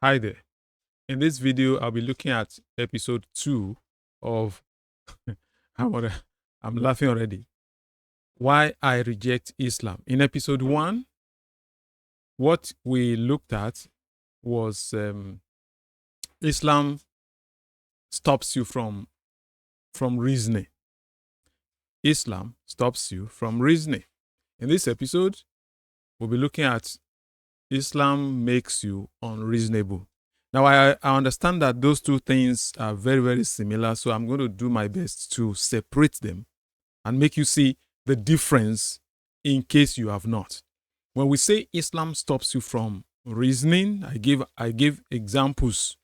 Hi there. In this video, I'll be looking at episode 2 of I'm, alre- I'm laughing already. Why I reject Islam. In episode 1, what we looked at was Islam stops you from reasoning. Islam stops you from reasoning. In this episode, we'll be looking at Islam makes you unreasonable. Now, I understand that those two things are very, very similar, so I'm going to do my best to separate them and make you see the difference in case you have not. When we say Islam stops you from reasoning, I give examples.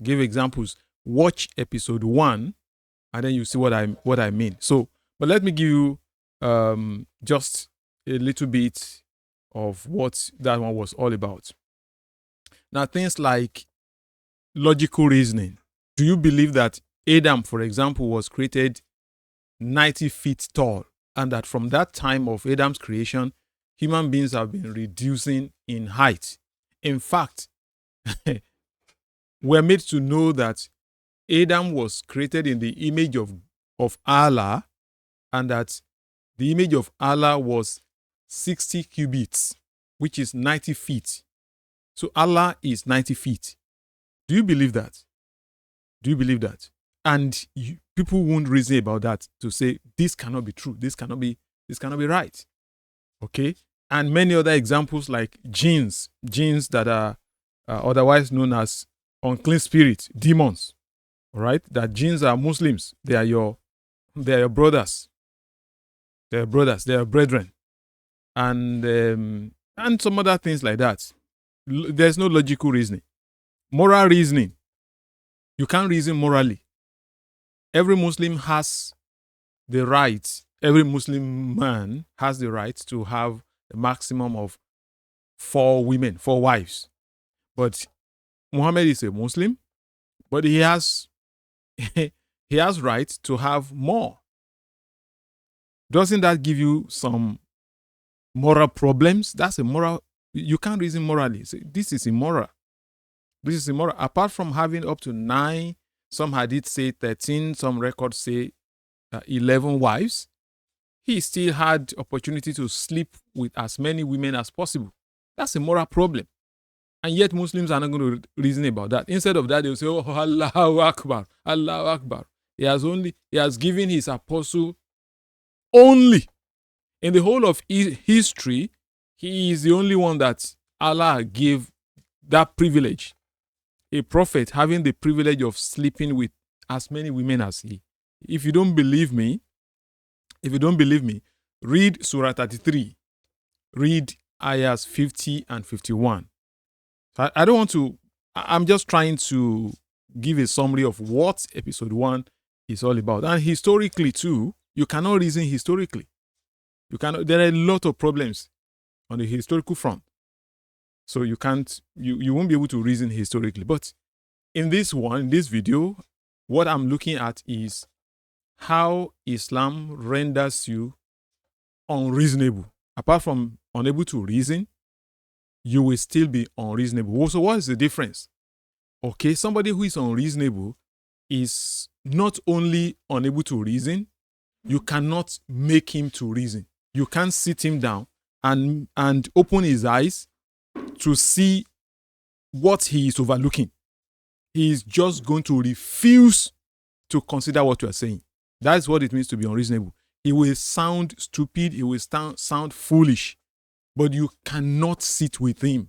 Give examples. Watch episode 1, and then you see what I mean. So, but let me give you just a little bit of what that one was all about. Now, things like logical reasoning. Do you believe that Adam, for example, was created 90 feet tall, and that from that time of Adam's creation, human beings have been reducing in height? In fact, we're made to know that Adam was created in the image of Allah, and that the image of Allah was 60 cubits, which is 90 feet. So Allah is 90 feet. Do you believe that? Do you believe that? And people won't reason about that to say this cannot be true. This cannot be right. Okay? And many other examples like jinns that are otherwise known as unclean spirits, demons. All right? That jinns are Muslims. They are your brothers. They are brothers. They are brethren. And some other things like that. There's no logical reasoning. Moral reasoning. You can't reason morally. Every Muslim has the right, every Muslim man has the right to have a maximum of 4 women, 4 wives. But Muhammad is a Muslim, but he has he has right to have more. Doesn't that give you some moral problems? That's a moral. You can't reason morally. So this is immoral. This is immoral. Apart from having up to 9, some hadith say 13, some records say 11 wives, he still had opportunity to sleep with as many women as possible. That's a moral problem. And yet Muslims are not going to reason about that. Instead of that, they'll say, oh, Allahu Akbar, Allahu Akbar. He has given his apostle only. In the whole of history, he is the only one that Allah gave that privilege. A prophet having the privilege of sleeping with as many women as he. If you don't believe me, read Surah 33. Read ayahs 50 and 51. I don't want to, I'm just trying to give a summary of what episode 1 is all about. And historically too, you cannot reason historically. There are a lot of problems on the historical front. So you won't be able to reason historically. But in this video, what I'm looking at is how Islam renders you unreasonable. Apart from unable to reason, you will still be unreasonable. So what is the difference? Okay, somebody who is unreasonable is not only unable to reason, you cannot make him to reason. You can't sit him down and open his eyes to see what he is overlooking. He is just going to refuse to consider what you are saying. That's what it means to be unreasonable. He will sound stupid. He will sound foolish. But you cannot sit with him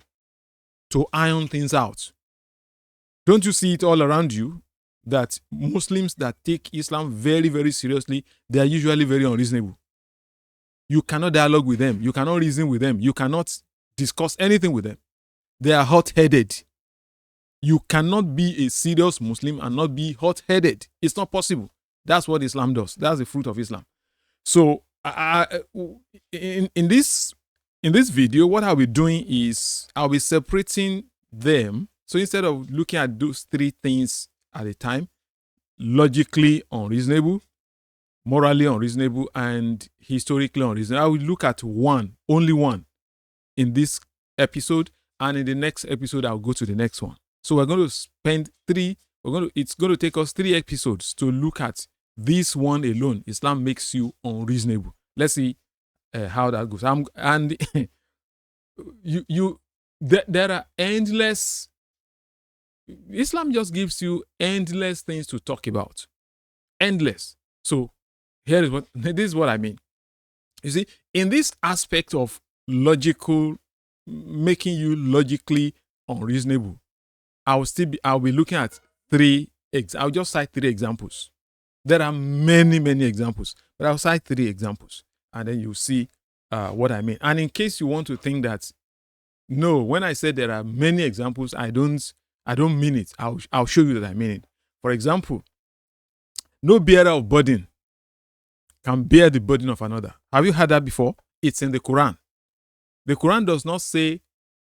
to iron things out. Don't you see it all around you that Muslims that take Islam very, very seriously, they are usually very unreasonable. You cannot dialogue with them. You cannot reason with them. You cannot discuss anything with them. They are hot-headed. You cannot be a serious Muslim and not be hot-headed. It's not possible. That's what Islam does. That's the fruit of Islam. So in this video, what I'll be doing is I'll be separating them. So instead of looking at those 3 things at a time, logically unreasonable, morally unreasonable, and historically unreasonable, I will look at only one in this episode, and in the next episode, I'll go to the next one. So we're going to spend it's going to take us 3 episodes to look at this one alone. Islam makes you unreasonable. Let's see how that goes. There are endless. Islam just gives you endless things to talk about. Endless. So this is what I mean. You see, in this aspect of making you logically unreasonable, I'll be looking at I'll just cite 3 examples. There are many, many examples, but I'll cite 3 examples, and then you'll see what I mean. And in case you want to think that, no, when I said there are many examples, I don't mean it. I'll show you that I mean it. For example, no bearer of burden can bear the burden of another. Have you heard that before? It's in the Quran. The Quran does not say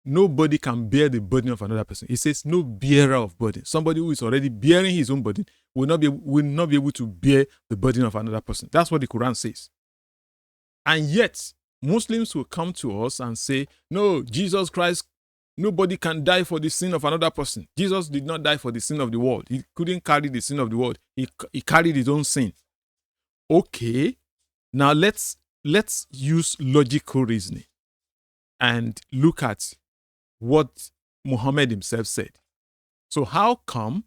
nobody can bear the burden of another person. It says no bearer of burden. Somebody who is already bearing his own burden will not be able to bear the burden of another person. That's what the Quran says. And yet, Muslims will come to us and say, no, Jesus Christ, nobody can die for the sin of another person. Jesus did not die for the sin of the world. He couldn't carry the sin of the world. He carried his own sin. Okay, now let's use logical reasoning and look at what Muhammad himself said. So how come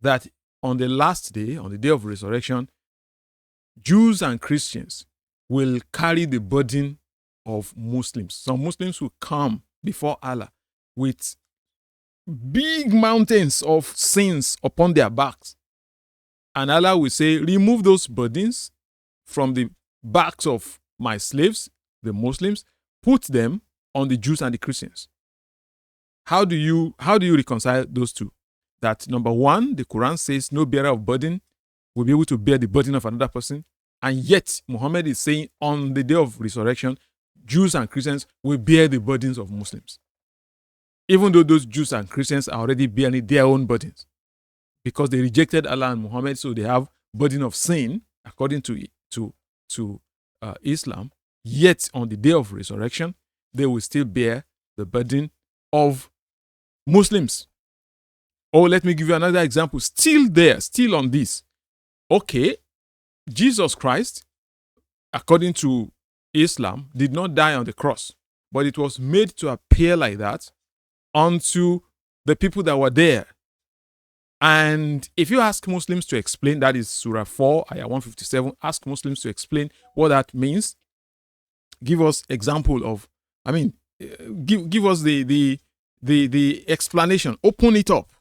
that on the last day, on the day of resurrection, Jews and Christians will carry the burden of Muslims? Some Muslims will come before Allah with big mountains of sins upon their backs. And Allah will say, remove those burdens from the backs of my slaves, the Muslims, put them on the Jews and the Christians. How do you reconcile those two? That number one, the Quran says no bearer of burden will be able to bear the burden of another person. And yet, Muhammad is saying on the day of resurrection, Jews and Christians will bear the burdens of Muslims. Even though those Jews and Christians are already bearing their own burdens. Because they rejected Allah and Muhammad, so they have burden of sin, according to Islam. Yet, on the day of resurrection, they will still bear the burden of Muslims. Oh, let me give you another example. Still on this. Okay, Jesus Christ, according to Islam, did not die on the cross, but it was made to appear like that unto the people that were there. And if you ask Muslims to explain, that is Surah 4, Ayah 157, ask Muslims to explain what that means. Give us example of, give us the explanation. Open it up.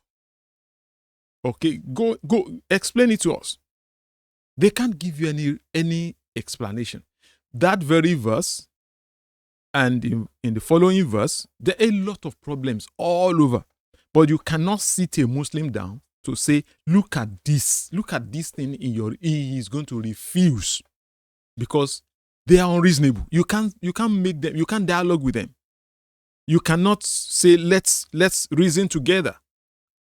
Okay, go explain it to us. They can't give you any explanation. That very verse and in the following verse, there are a lot of problems all over. But you cannot sit a Muslim down to say, look at this thing he is going to refuse because they are unreasonable. You can't make them, you can't dialogue with them. You cannot say, let's reason together.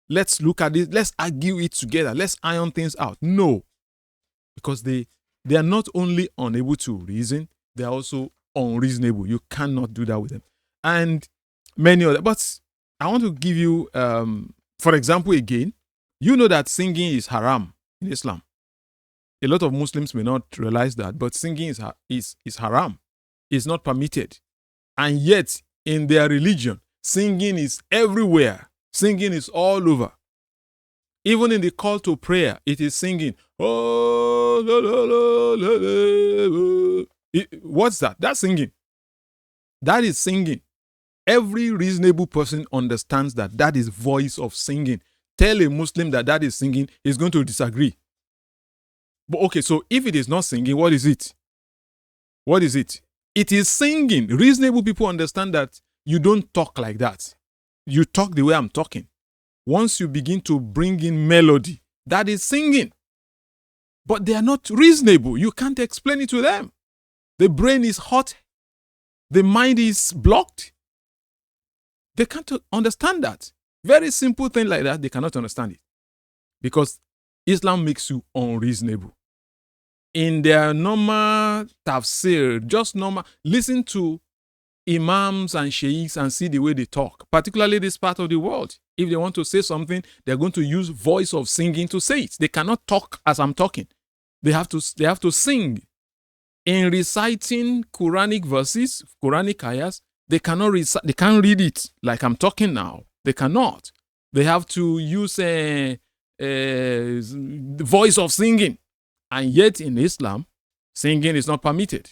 Let's look at it, let's argue it together, let's iron things out. No. Because they are not only unable to reason, they are also unreasonable. You cannot do that with them. And many other. But I want to give you, for example, again, you know that singing is haram in Islam. A lot of Muslims may not realize that, but singing is haram. It's not permitted. And yet, in their religion, singing is everywhere. Singing is all over. Even in the call to prayer, it is singing. Oh, la, la, la, la. What's that? That's singing. That is singing. Every reasonable person understands that is voice of singing. Tell a Muslim that is singing, he's going to disagree. But okay, so if it is not singing, what is it? What is it? It is singing. Reasonable people understand that you don't talk like that. You talk the way I'm talking. Once you begin to bring in melody, that is singing. But they are not reasonable. You can't explain it to them. The brain is hot. The mind is blocked. They can't understand that. Very simple thing like that, they cannot understand it. Because Islam makes you unreasonable. In their normal tafsir, just normal, listen to imams and sheikhs and see the way they talk, particularly this part of the world. If they want to say something, they're going to use voice of singing to say it. They cannot talk as I'm talking. They have to sing. In reciting Quranic verses, Quranic ayahs, they can't read it like I'm talking now. They cannot. They have to use a voice of singing. And yet in Islam, singing is not permitted.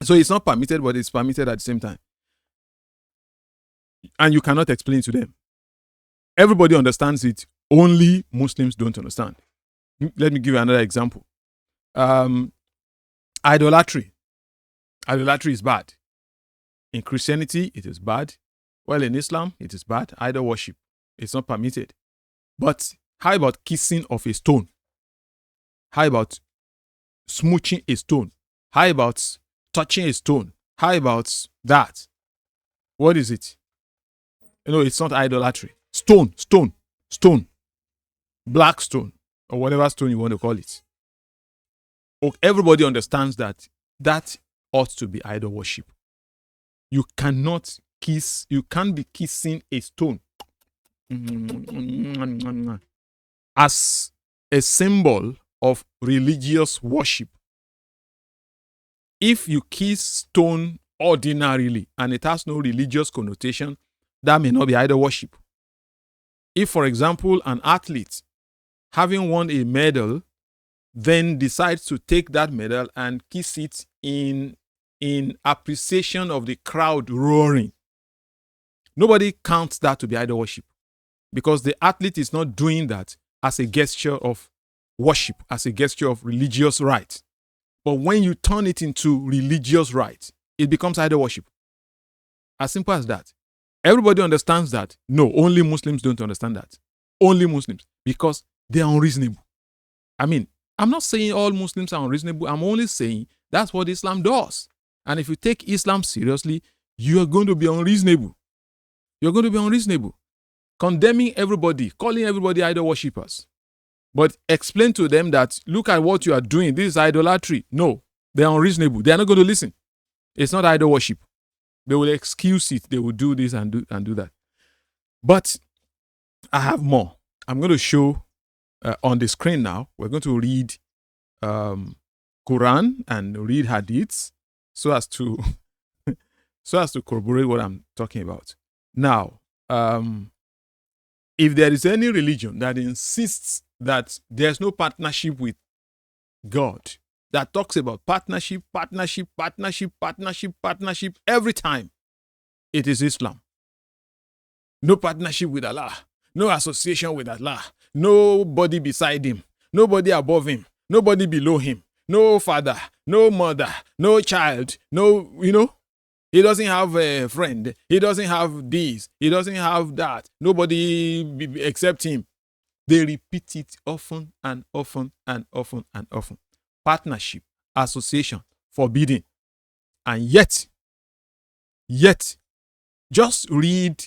So it's not permitted, but it's permitted at the same time. And you cannot explain to them. Everybody understands it. Only Muslims don't understand. Let me give you another example. Idolatry. Idolatry is bad. In Christianity, it is bad. Well, in Islam, it is bad. Idol worship. It's not permitted. But how about kissing of a stone? How about smooching a stone? How about touching a stone? How about that? What is it? It's not idolatry. Stone. Black stone, or whatever stone you want to call it. Everybody understands that ought to be idol worship. You can't be kissing a stone as a symbol of religious worship. If you kiss stone ordinarily and it has no religious connotation, that may not be idol worship. If, for example, an athlete, having won a medal, then decides to take that medal and kiss it in appreciation of the crowd roaring, nobody counts that to be idol worship, because the athlete is not doing that as a gesture of worship, as a gesture of religious rite. But when you turn it into religious rite, it becomes idol worship. As simple as that. Everybody understands that. No, only Muslims don't understand that. Only Muslims, because they are unreasonable. I mean, I'm not saying all Muslims are unreasonable. I'm only saying that's what Islam does. And if you take Islam seriously, you are going to be unreasonable. You're going to be unreasonable. Condemning everybody, calling everybody idol worshippers. But explain to them that, look at what you are doing. This is idolatry. No, they're unreasonable. They are not going to listen. It's not idol worship. They will excuse it. They will do this and do that. But I have more. I'm going to show on the screen now. We're going to read Quran and read Hadiths so as to corroborate what I'm talking about. Now, if there is any religion that insists that there's no partnership with God, that talks about partnership every time, it is Islam. No partnership with Allah, no association with Allah, nobody beside him, nobody above him, nobody below him, no father, no mother, no child, he doesn't have a friend, he doesn't have this, he doesn't have that, nobody except him. They repeat it often and often and often and often. Partnership, association, forbidden. And yet, just read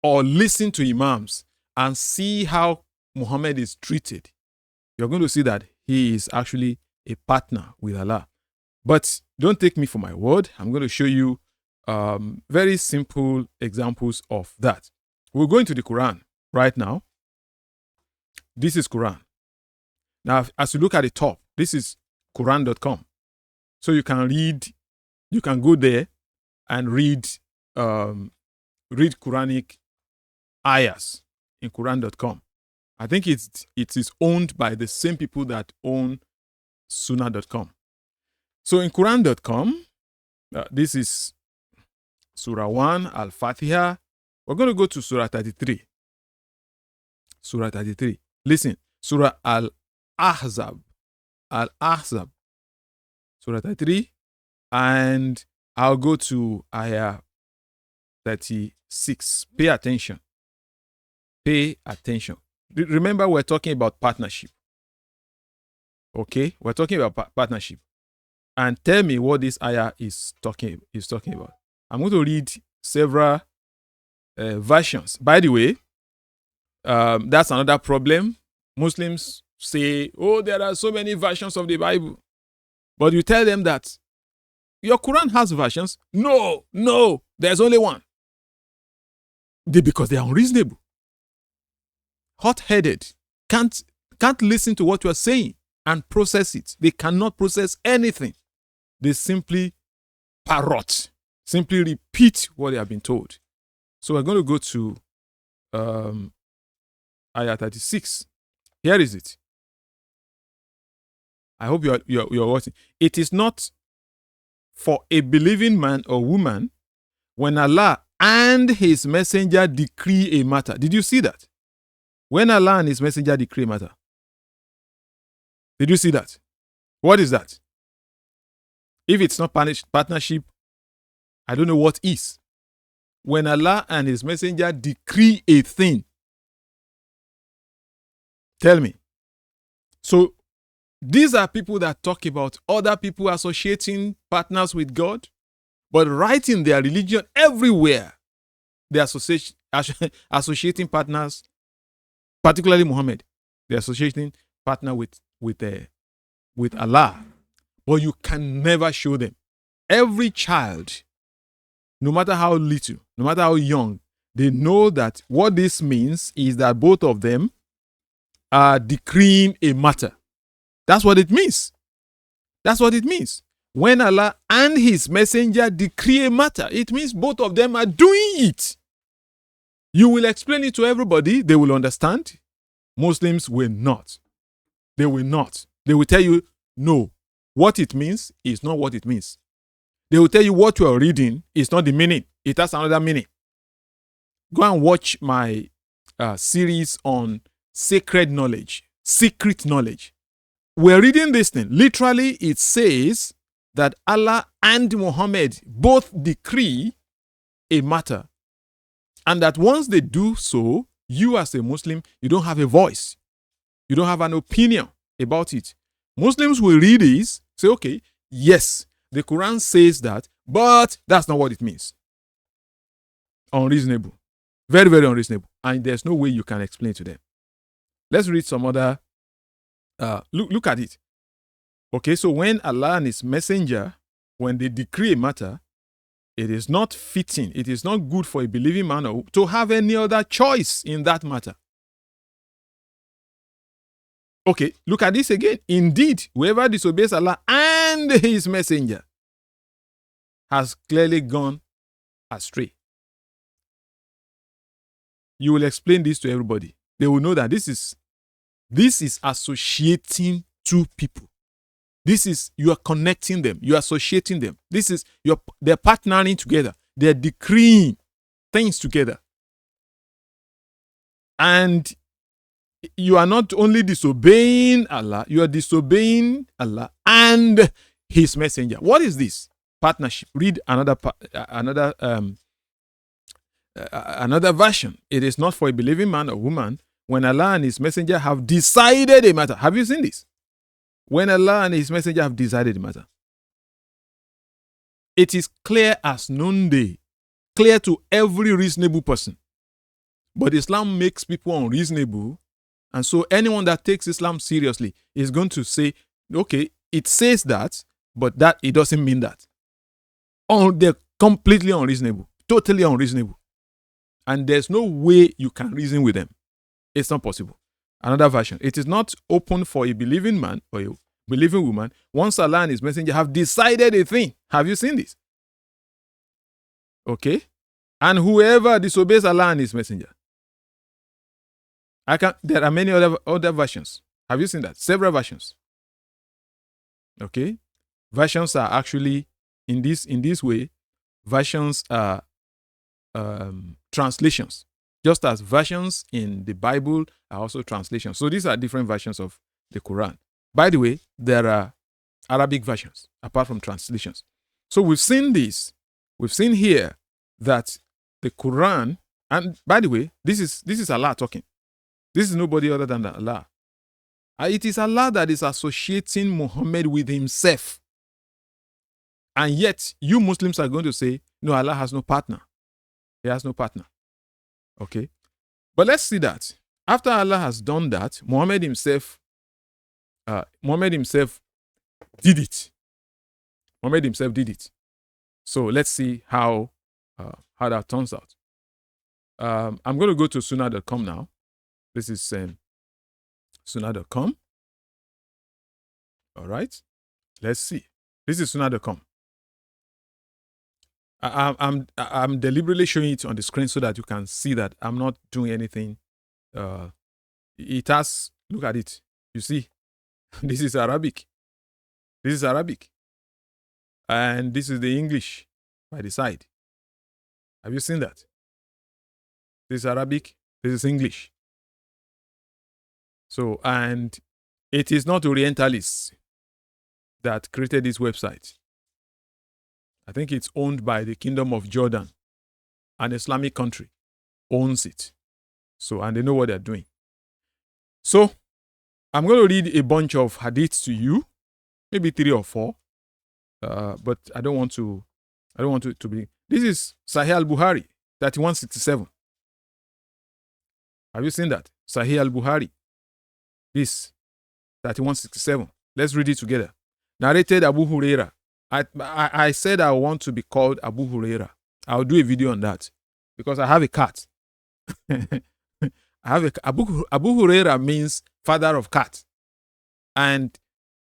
or listen to imams and see how Muhammad is treated. You're going to see that he is actually a partner with Allah. But don't take me for my word. I'm going to show you very simple examples of that. We're going to the Quran right now. This is Quran. Now, as you look at the top, this is Quran.com. So you can go there and read Quranic ayahs in Quran.com. I think it is owned by the same people that own Sunnah.com. So in Quran.com, this is Surah 1, Al-Fatiha. We're going to go to Surah 33. Surah 33. Listen, Surah Al-Ahzab. Al-Ahzab. Surah 33. And I'll go to Ayah 36. Pay attention. Pay attention. Remember, we're talking about partnership. Okay? We're talking about partnership. And tell me what this ayah is talking about. I'm going to read several versions. By the way, that's another problem. Muslims say, oh, there are so many versions of the Bible. But you tell them that your Quran has versions. No, there's only one. Because they are unreasonable, hot-headed, can't listen to what you are saying and process it. They cannot process anything. They simply parrot, simply repeat what they have been told. So we're going to go to Ayah 36. Here is it. I hope you're watching. It is not for a believing man or woman when Allah and his messenger decree a matter. Did you see that? When Allah and his messenger decree a matter. Did you see that? What is that? If it's not partnership, I don't know what is. When Allah and his messenger decree a thing. Tell me. So, these are people that talk about other people associating partners with God, but right in their religion, everywhere, they associating partners, particularly Muhammad, they're associating partner with Allah. But you can never show them. Every child, no matter how little, no matter how young, they know that what this means is that both of them are decreeing a matter. That's what it means. That's what it means. When Allah and his messenger decree a matter, it means both of them are doing it. You will explain it to everybody, they will understand. Muslims will not. They will not. They will tell you, no, what it means is not what it means. They will tell you what you are reading is not the meaning. It has another meaning. Go and watch my series on sacred knowledge, secret knowledge. We're reading this thing. Literally, it says that Allah and Muhammad both decree a matter. And that once they do so, you as a Muslim, you don't have a voice. You don't have an opinion about it. Muslims will read this, say, okay, yes, the Quran says that, but that's not what it means. Unreasonable. Very, very unreasonable. And there's no way you can explain to them. Let's read some other. Look at it. Okay, so when Allah and his messenger, when they decree a matter, it is not fitting, it is not good for a believing man to have any other choice in that matter. Okay, look at this again. Indeed, whoever disobeys Allah and his messenger has clearly gone astray. You will explain this to everybody. They will know that this is associating two people. You are connecting them. You are associating them. They're partnering together. They're decreeing things together. And you are not only disobeying Allah, you are disobeying Allah and his messenger. What is this? Partnership. Read another version. It is not for a believing man or woman when Allah and his messenger have decided a matter. Have you seen this? When Allah and his messenger have decided a matter. It is clear as noonday, clear to every reasonable person. But Islam makes people unreasonable, and so anyone that takes Islam seriously is going to say, okay, it says that, but that it doesn't mean that. They're completely unreasonable, totally unreasonable. And there's no way you can reason with them. It's not possible. Another version. It is not open for a believing man or a believing woman once Allah and his messenger have decided a thing. Have you seen this? Okay. And whoever disobeys Allah and his messenger. There are many other versions. Have you seen that? Several versions. Okay. Versions are actually in this way. Versions are translations. Just as versions in the Bible are also translations. So these are different versions of the Quran. By the way, there are Arabic versions apart from translations. So we've seen this. We've seen here that the Quran, and by the way, this is Allah talking. This is nobody other than Allah. It is Allah that is associating Muhammad with himself. And yet, you Muslims are going to say, no, Allah has no partner. He has no partner. Okay? But let's see that. After Allah has done that, Muhammad himself did it. Muhammad himself did it. So let's see how that turns out. I'm going to go to sunnah.com now. This is sunnah.com. All right. Let's see. This is sunnah.com. I'm deliberately showing it on the screen so that you can see that I'm not doing anything. It has, look at it. You see, this is Arabic. This is Arabic. And this is the English by the side. Have you seen that? This is Arabic. This is English. So, and it is not Orientalists that created this website. I think it's owned by the Kingdom of Jordan. An Islamic country owns it. So, and they know what they're doing. So, I'm going to read a bunch of hadiths to you, maybe 3 or 4. But I don't want it to be. This is Sahih al-Bukhari, 3167. Have you seen that? Sahih al-Bukhari. This, 3167. Let's read it together. Narrated Abu Huraira. I said I want to be called Abu Huraira. I'll do a video on that because I have a cat. Abu Huraira means father of cat. And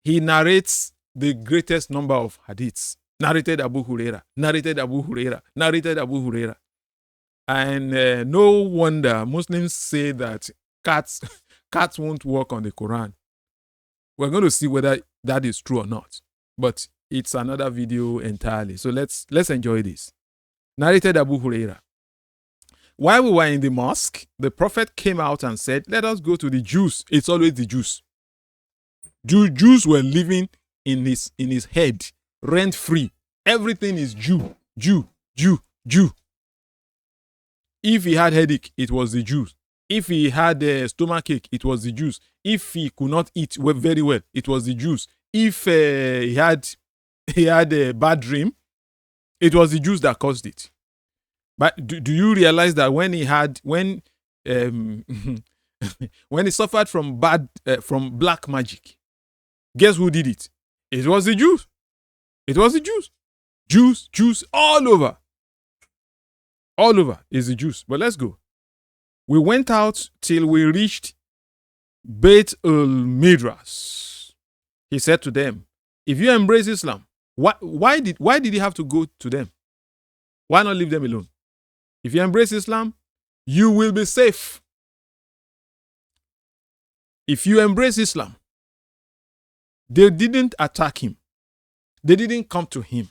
he narrates the greatest number of hadiths. Narrated Abu Huraira. Narrated Abu Huraira. Narrated Abu Huraira. And no wonder Muslims say that cats won't work on the Quran. We're going to see whether that is true or not. But it's another video entirely. So let's enjoy this. Narrated Abu Huraira. While we were in the mosque, the Prophet came out and said, let us go to the Jews. It's always the Jews. Jews were living in his head, rent-free. Everything is Jew, Jew, Jew, Jew. If he had headache, it was the Jews. If he had a stomachache, it was the Jews. If he could not eat very well, it was the Jews. If he had a bad dream, it was the Jews that caused it. But do you realize that when he suffered from black magic, guess who did it? It was the Jews. It was the Jews. Jews all over. All over is the Jews. But let's go. We went out till we reached Beit al-Midrash. He said to them, if you embrace Islam, why did he have to go to them? Why not leave them alone? If you embrace Islam, you will be safe. If you embrace Islam, they didn't attack him. They didn't come to him.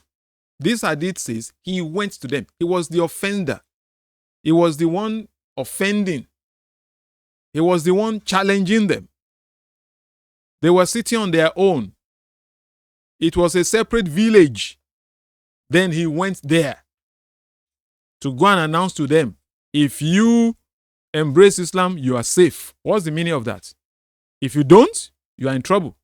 This hadith says he went to them. He was the offender. He was the one offending. He was the one challenging them. They were sitting on their own. It was a separate village. Then he went there to go and announce to them, if you embrace Islam, you are safe. What's the meaning of that? If you don't, you are in trouble.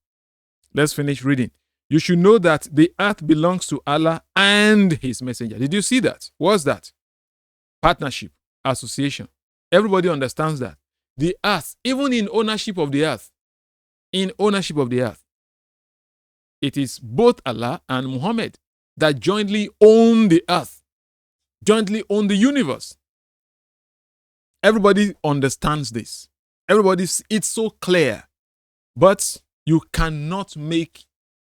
Let's finish reading. You should know that the earth belongs to Allah and His Messenger. Did you see that? What's that? Partnership, association. Everybody understands that. The earth, even in ownership of the earth, it is both Allah and Muhammad that jointly own the earth, jointly own the universe. Everybody understands this. It's so clear. But you cannot make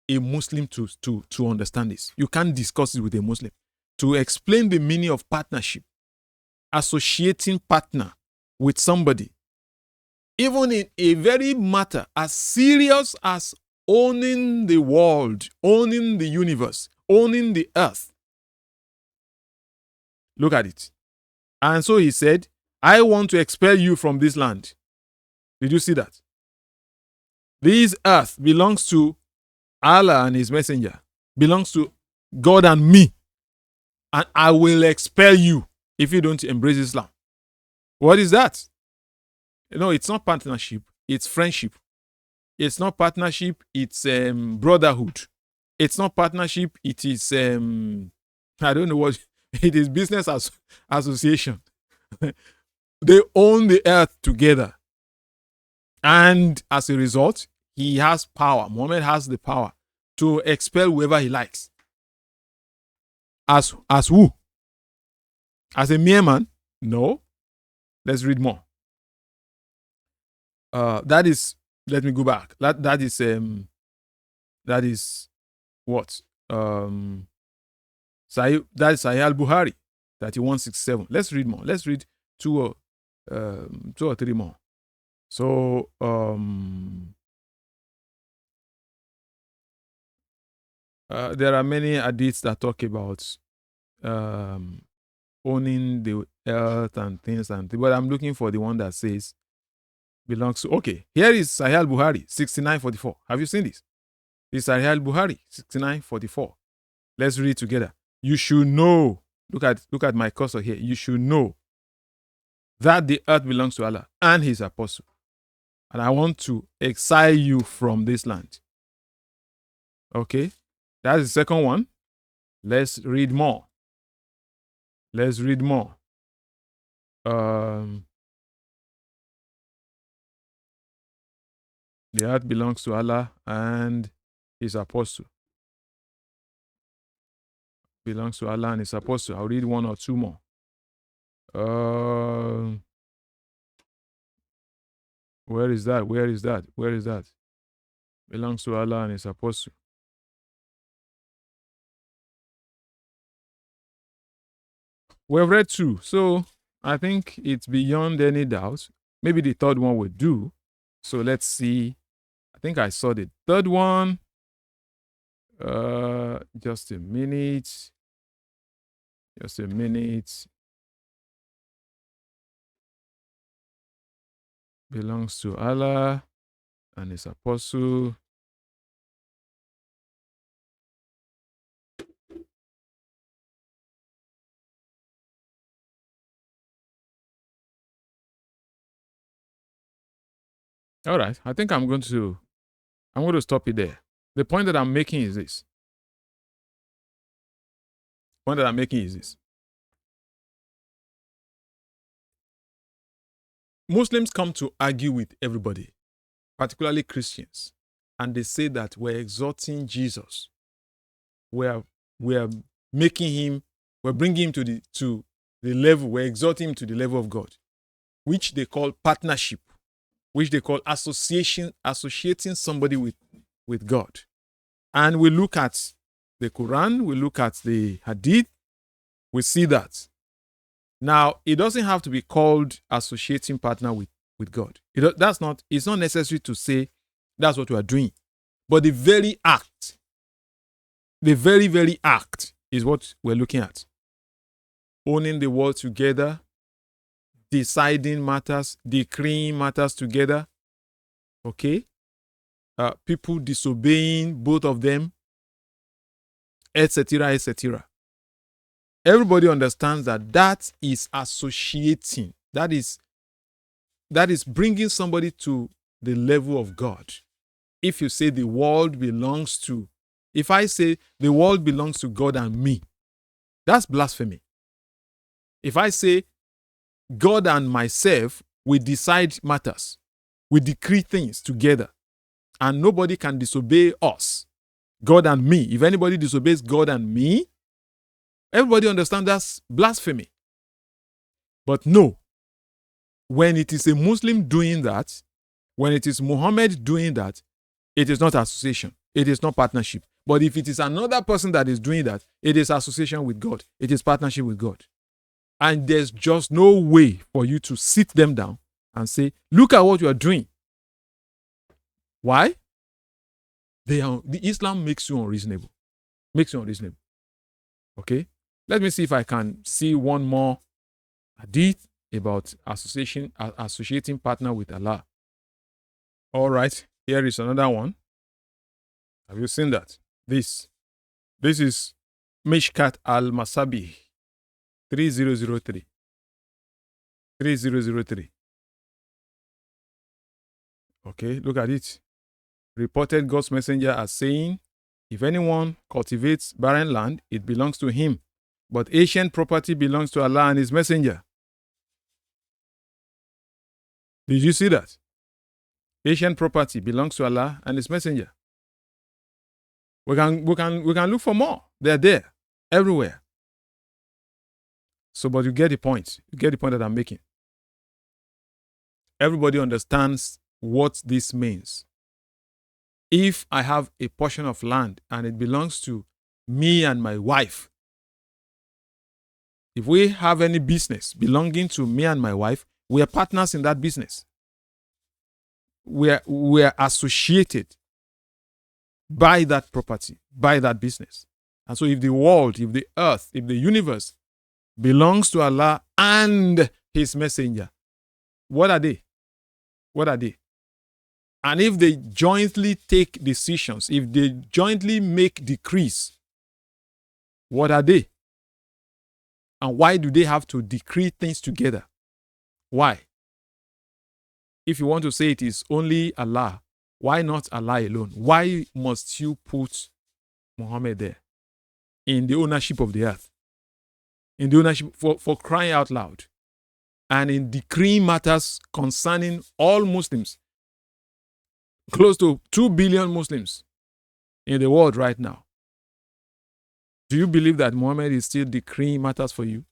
a Muslim to understand this. You can't discuss it with a Muslim. To explain the meaning of partnership, associating partner with somebody, even in a very matter as serious as owning the world, owning the universe, owning the earth. Look at it. And so he said, I want to expel you from this land. Did you see that? This earth belongs to Allah and His Messenger, belongs to God and me. And I will expel you if you don't embrace Islam. What is that? It's not partnership, it's friendship. It's not partnership, it's brotherhood. It's not partnership, it is, I don't know what, it is business association. They own the earth together. And as a result, he has power. Muhammad has the power to expel whoever he likes. As who? As a mere man? No. Let's read more. That is, let me go back. That is what? That is Sahih al-Bukhari, 3167. Let's read more. Let's read two or three more. So there are many hadiths that talk about owning the earth and things, but I'm looking for the one that says belongs to. Okay, here is Sahih al-Bukhari 6944. Have you seen this? This is Sahih al-Bukhari 6944. Let's read it together. You should know. Look at my cursor here. You should know that the earth belongs to Allah and His apostle. And I want to exile you from this land. Okay, that's the second one. Let's read more. Let's read more. The earth belongs to Allah and His apostle. Belongs to Allah and His apostle. I'll read one or two more. Where is that? Where is that? Where is that? Belongs to Allah and His apostle. We've read two, so I think it's beyond any doubt. Maybe the third one will do. So let's see. I think I saw the third one. Just a minute. Just a minute. Belongs to Allah and His apostle. All right. I think I'm going to stop it there. The point that I'm making is this. Muslims come to argue with everybody, particularly Christians, and they say that we're exalting Jesus. We're making him, we're bringing him to the level, we're exalting him to the level of God, which they call partnership, which they call associating somebody with God. And we look at the Quran, we look at the Hadith, we see that. Now, it doesn't have to be called associating partner with God. It's not necessary to say that's what we are doing. But the very act, the very, very act is what we're looking at. Owning the world together, deciding matters, decreeing matters together. Okay? People disobeying both of them, etc., etc. Everybody understands that is associating. That is bringing somebody to the level of God. If you say the world belongs to, if I say the world belongs to God and me, that's blasphemy. If I say God and myself, we decide matters, we decree things together, and nobody can disobey us, God and me. If anybody disobeys God and me, everybody understands that's blasphemy. But no, when it is a Muslim doing that, when it is Muhammad doing that, it is not association. It is not partnership. But if it is another person that is doing that, it is association with God. It is partnership with God. And there's just no way for you to sit them down and say, look at what you are doing. Why? The Islam makes you unreasonable. Makes you unreasonable. Okay? Let me see if I can see one more hadith about associating partner with Allah. All right, here is another one. Have you seen that? This is Mishkat al-Masabih 3003. 3003. Okay, look at it. Reported God's messenger as saying, if anyone cultivates barren land, it belongs to him. But ancient property belongs to Allah and His messenger. Did you see that? Ancient property belongs to Allah and His messenger. We can look for more. They're there, everywhere. So, but you get the point. You get the point that I'm making. Everybody understands what this means. If I have a portion of land and it belongs to me and my wife, if we have any business belonging to me and my wife, we are partners in that business. We are associated by that property, by that business. And so if the world, if the earth, if the universe belongs to Allah and His messenger, what are they? What are they? And if they jointly take decisions, if they jointly make decrees, what are they? And why do they have to decree things together? Why? If you want to say it is only Allah, why not Allah alone? Why must you put Muhammad there in the ownership of the earth? In the ownership, for crying out loud. And in decreeing matters concerning all Muslims. Close to 2 billion Muslims in the world right now. Do you believe that Muhammad is still decreeing matters for you?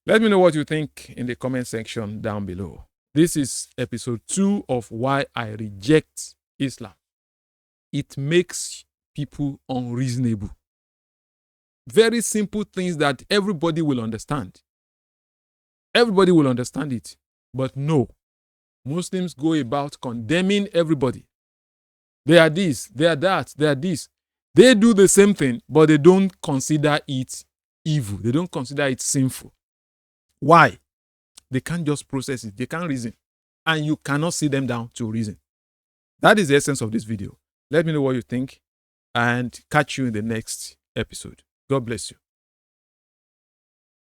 Let me know what you think in the comment section down below. This is episode 2 of Why I Reject Islam. It makes people unreasonable. Very simple things that everybody will understand. Everybody will understand it. But no, Muslims go about condemning everybody. They are this, they are that, they are this. They do the same thing, but they don't consider it evil. They don't consider it sinful. Why? They can't just process it. They can't reason. And you cannot sit them down to reason. That is the essence of this video. Let me know what you think and catch you in the next episode. God bless you.